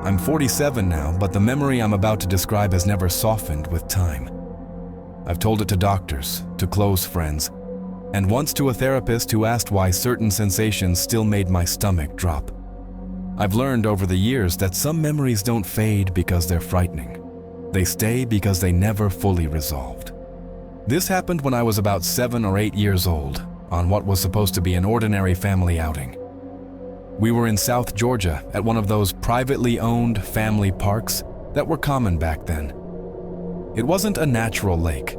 I'm 47 now, but the memory I'm about to describe has never softened with time. I've told it to doctors, to close friends, and once to a therapist who asked why certain sensations still made my stomach drop. I've learned over the years that some memories don't fade because they're frightening. They stay because they never fully resolved. This happened when I was about 7 or 8 years old, on what was supposed to be an ordinary family outing. We were in South Georgia at one of those privately owned family parks that were common back then. It wasn't a natural lake.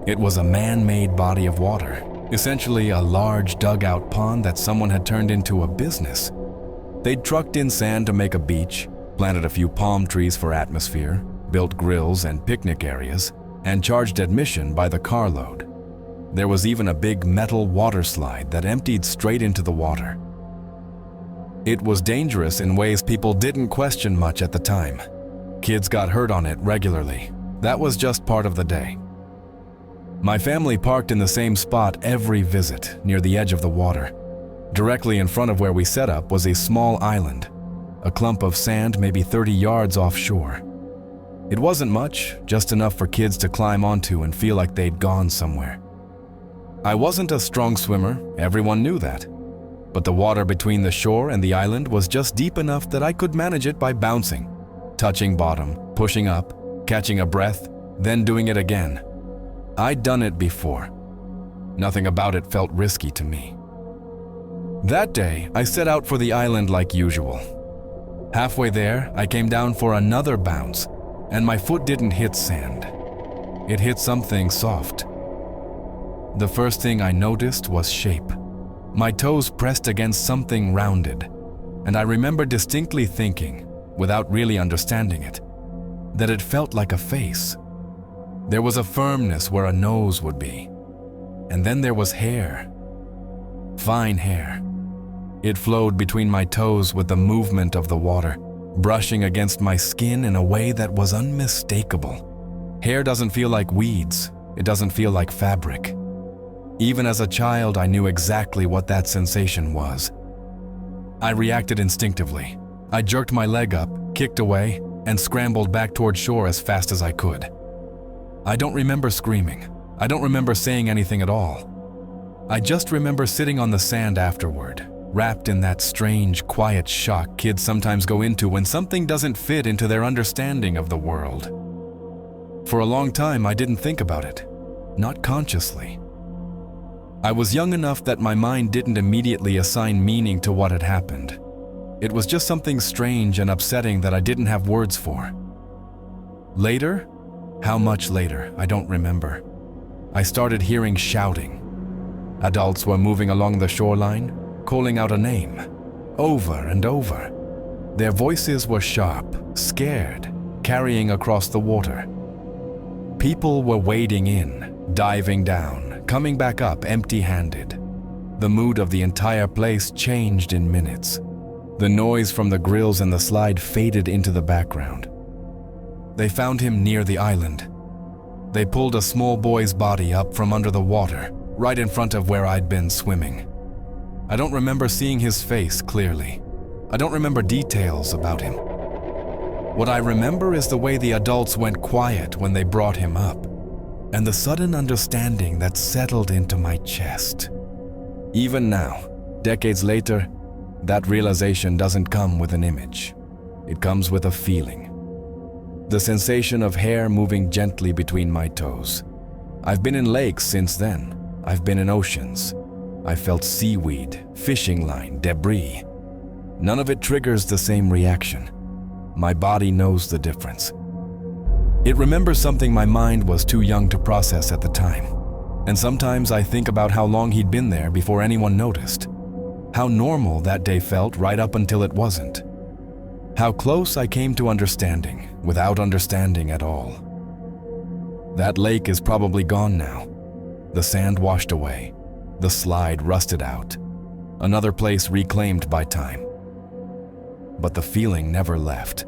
It was a man-made body of water, essentially a large dugout pond that someone had turned into a business. They'd trucked in sand to make a beach, planted a few palm trees for atmosphere, built grills and picnic areas, and charged admission by the carload. There was even a big metal water slide that emptied straight into the water. It was dangerous in ways people didn't question much at the time. Kids got hurt on it regularly. That was just part of the day. My family parked in the same spot every visit, near the edge of the water. Directly in front of where we set up was a small island, a clump of sand maybe 30 yards offshore. It wasn't much, just enough for kids to climb onto and feel like they'd gone somewhere. I wasn't a strong swimmer, everyone knew that. But the water between the shore and the island was just deep enough that I could manage it by bouncing, touching bottom, pushing up, catching a breath, then doing it again. I'd done it before. Nothing about it felt risky to me. That day, I set out for the island like usual. Halfway there, I came down for another bounce, and my foot didn't hit sand. It hit something soft. The first thing I noticed was shape. My toes pressed against something rounded, and I remember distinctly thinking, without really understanding it, that it felt like a face. There was a firmness where a nose would be, and then there was hair. Fine hair. It flowed between my toes with the movement of the water, brushing against my skin in a way that was unmistakable. Hair doesn't feel like weeds. It doesn't feel like fabric. Even as a child, I knew exactly what that sensation was. I reacted instinctively. I jerked my leg up, kicked away, and scrambled back toward shore as fast as I could. I don't remember screaming. I don't remember saying anything at all. I just remember sitting on the sand afterward, wrapped in that strange, quiet shock kids sometimes go into when something doesn't fit into their understanding of the world. For a long time, I didn't think about it, not consciously. I was young enough that my mind didn't immediately assign meaning to what had happened. It was just something strange and upsetting that I didn't have words for. Later, how much later, I don't remember, I started hearing shouting. Adults were moving along the shoreline, calling out a name, over and over. Their voices were sharp, scared, carrying across the water. People were wading in, diving down, coming back up empty-handed. The mood of the entire place changed in minutes. The noise from the grills and the slide faded into the background. They found him near the island. They pulled a small boy's body up from under the water, right in front of where I'd been swimming. I don't remember seeing his face clearly. I don't remember details about him. What I remember is the way the adults went quiet when they brought him up, and the sudden understanding that settled into my chest. Even now, decades later, that realization doesn't come with an image. It comes with a feeling. The sensation of hair moving gently between my toes. I've been in lakes since then. I've been in oceans. I felt seaweed, fishing line, debris. None of it triggers the same reaction. My body knows the difference. It remembers something my mind was too young to process at the time. And sometimes I think about how long he'd been there before anyone noticed. How normal that day felt right up until it wasn't. How close I came to understanding without understanding at all. That lake is probably gone now. The sand washed away. The slide rusted out. Another place reclaimed by time. But the feeling never left.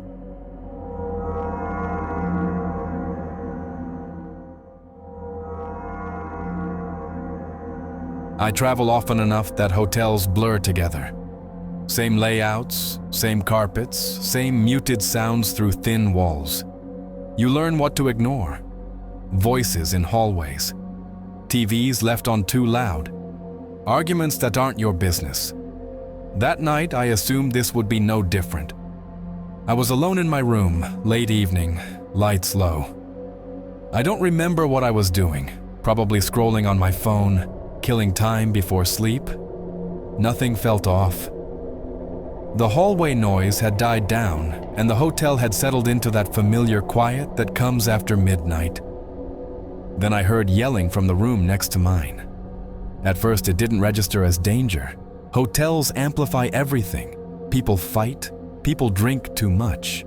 I travel often enough that hotels blur together. Same layouts, same carpets, same muted sounds through thin walls. You learn what to ignore. Voices in hallways. TVs left on too loud. Arguments that aren't your business. That night, I assumed this would be no different. I was alone in my room, late evening, lights low. I don't remember what I was doing, probably scrolling on my phone, killing time before sleep. Nothing felt off. The hallway noise had died down, and the hotel had settled into that familiar quiet that comes after midnight. Then I heard yelling from the room next to mine. At first, it didn't register as danger. Hotels amplify everything. People fight. People drink too much.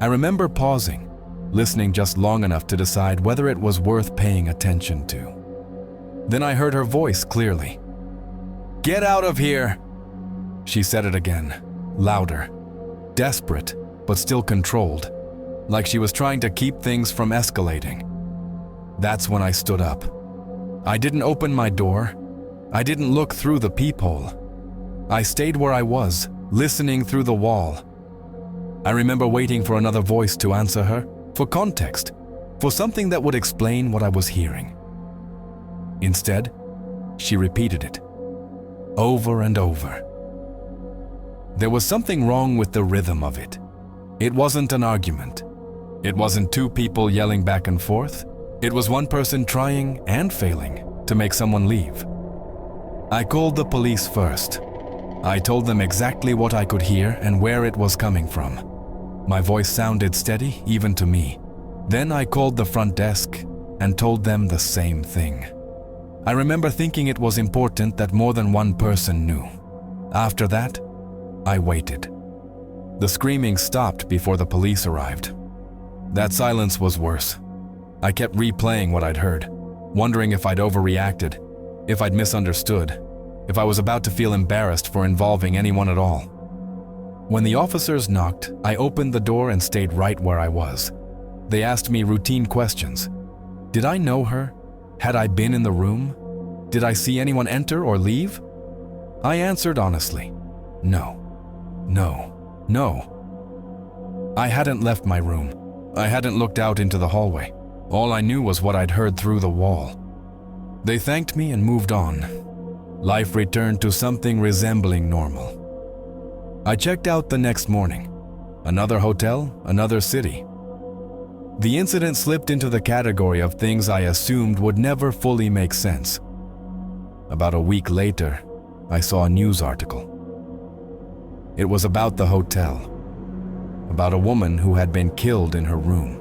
I remember pausing, listening just long enough to decide whether it was worth paying attention to. Then I heard her voice clearly. "Get out of here!" She said it again, louder, desperate, but still controlled, like she was trying to keep things from escalating. That's when I stood up. I didn't open my door. I didn't look through the peephole. I stayed where I was, listening through the wall. I remember waiting for another voice to answer her, for context, for something that would explain what I was hearing. Instead, she repeated it, over and over. There was something wrong with the rhythm of it. It wasn't an argument. It wasn't two people yelling back and forth. It was one person trying and failing to make someone leave. I called the police first. I told them exactly what I could hear and where it was coming from. My voice sounded steady, even to me. Then I called the front desk and told them the same thing. I remember thinking it was important that more than one person knew. After that, I waited. The screaming stopped before the police arrived. That silence was worse. I kept replaying what I'd heard, wondering if I'd overreacted, if I'd misunderstood, if I was about to feel embarrassed for involving anyone at all. When the officers knocked, I opened the door and stayed right where I was. They asked me routine questions. Did I know her? Had I been in the room? Did I see anyone enter or leave? I answered honestly, no. I hadn't left my room. I hadn't looked out into the hallway. All I knew was what I'd heard through the wall. They thanked me and moved on. Life returned to something resembling normal. I checked out the next morning. Another hotel, another city. The incident slipped into the category of things I assumed would never fully make sense. About a week later, I saw a news article. It was about the hotel, about a woman who had been killed in her room.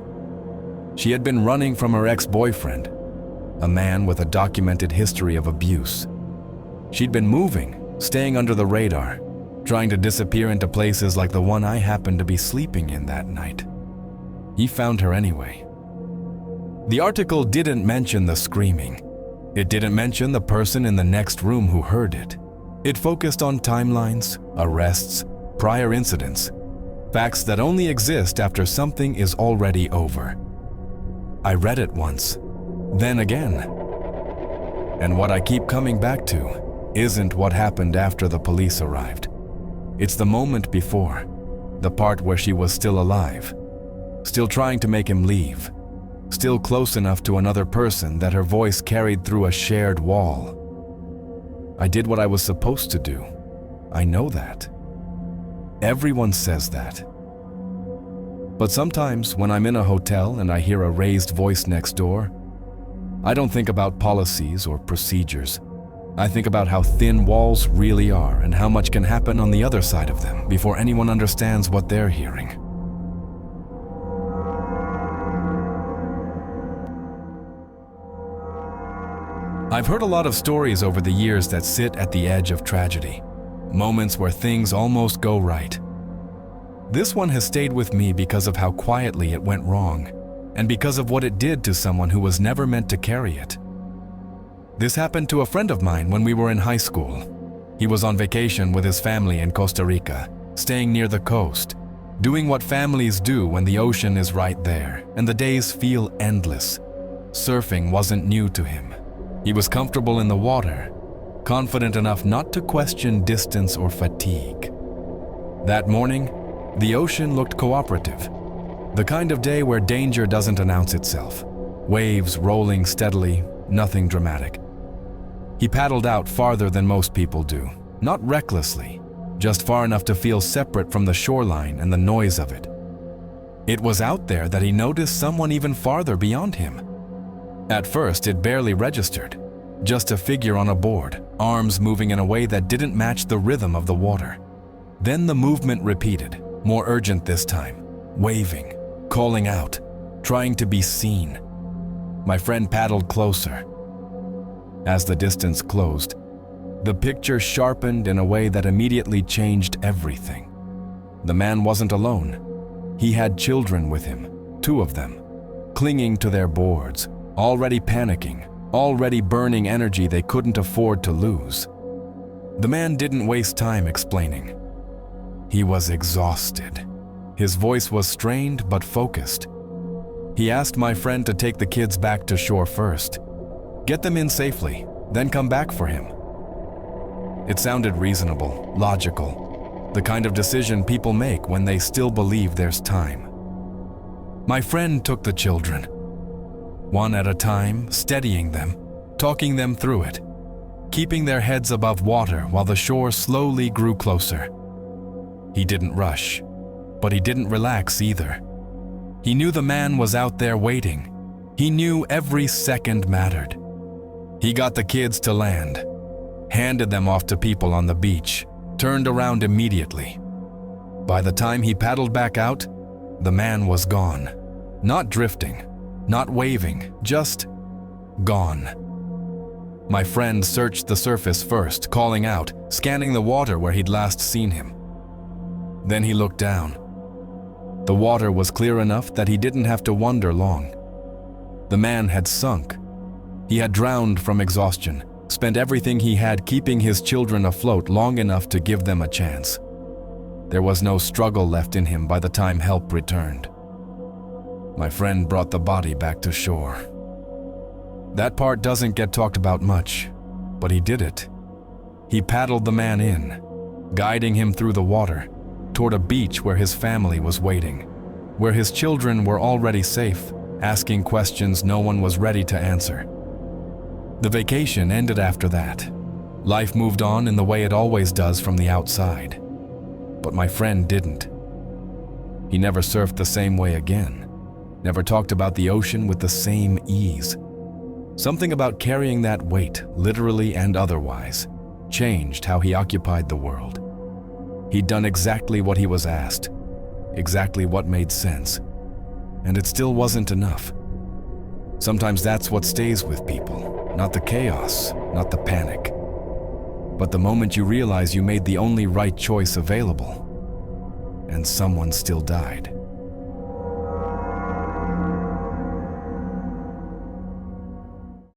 She had been running from her ex-boyfriend, a man with a documented history of abuse. She'd been moving, staying under the radar, trying to disappear into places like the one I happened to be sleeping in that night. He found her anyway. The article didn't mention the screaming. It didn't mention the person in the next room who heard it. It focused on timelines, arrests, prior incidents, facts that only exist after something is already over. I read it once, then again. And what I keep coming back to isn't what happened after the police arrived. It's the moment before, the part where she was still alive, still trying to make him leave, still close enough to another person that her voice carried through a shared wall. I did what I was supposed to do. I know that. Everyone says that. But sometimes when I'm in a hotel and I hear a raised voice next door, I don't think about policies or procedures. I think about how thin walls really are and how much can happen on the other side of them before anyone understands what they're hearing. I've heard a lot of stories over the years that sit at the edge of tragedy, moments where things almost go right. This one has stayed with me because of how quietly it went wrong, and because of what it did to someone who was never meant to carry it. This happened to a friend of mine when we were in high school. He was on vacation with his family in Costa Rica, staying near the coast, doing what families do when the ocean is right there, and the days feel endless. Surfing wasn't new to him. He was comfortable in the water, confident enough not to question distance or fatigue. That morning, the ocean looked cooperative. The kind of day where danger doesn't announce itself. Waves rolling steadily, nothing dramatic. He paddled out farther than most people do, not recklessly, just far enough to feel separate from the shoreline and the noise of it. It was out there that he noticed someone even farther beyond him. At first, it barely registered. Just a figure on a board, arms moving in a way that didn't match the rhythm of the water. Then the movement repeated, more urgent this time, waving, calling out, trying to be seen. My friend paddled closer. As the distance closed, the picture sharpened in a way that immediately changed everything. The man wasn't alone. He had children with him, 2 of them, clinging to their boards, already panicking, already burning energy they couldn't afford to lose. The man didn't waste time explaining. He was exhausted. His voice was strained but focused. He asked my friend to take the kids back to shore first. Get them in safely, then come back for him. It sounded reasonable, logical, the kind of decision people make when they still believe there's time. My friend took the children, one at a time, steadying them, talking them through it, keeping their heads above water while the shore slowly grew closer. He didn't rush, but he didn't relax either. He knew the man was out there waiting. He knew every second mattered. He got the kids to land, handed them off to people on the beach, turned around immediately. By the time he paddled back out, the man was gone. Not drifting, not waving, just gone. My friend searched the surface first, calling out, scanning the water where he'd last seen him. Then he looked down. The water was clear enough that he didn't have to wonder long. The man had sunk. He had drowned from exhaustion, spent everything he had keeping his children afloat long enough to give them a chance. There was no struggle left in him by the time help returned. My friend brought the body back to shore. That part doesn't get talked about much, but he did it. He paddled the man in, guiding him through the water, toward a beach where his family was waiting, where his children were already safe, asking questions no one was ready to answer. The vacation ended after that. Life moved on in the way it always does from the outside. But my friend didn't. He never surfed the same way again, never talked about the ocean with the same ease. Something about carrying that weight, literally and otherwise, changed how he occupied the world. He'd done exactly what he was asked, exactly what made sense, and it still wasn't enough. Sometimes that's what stays with people, not the chaos, not the panic, but the moment you realize you made the only right choice available, and someone still died.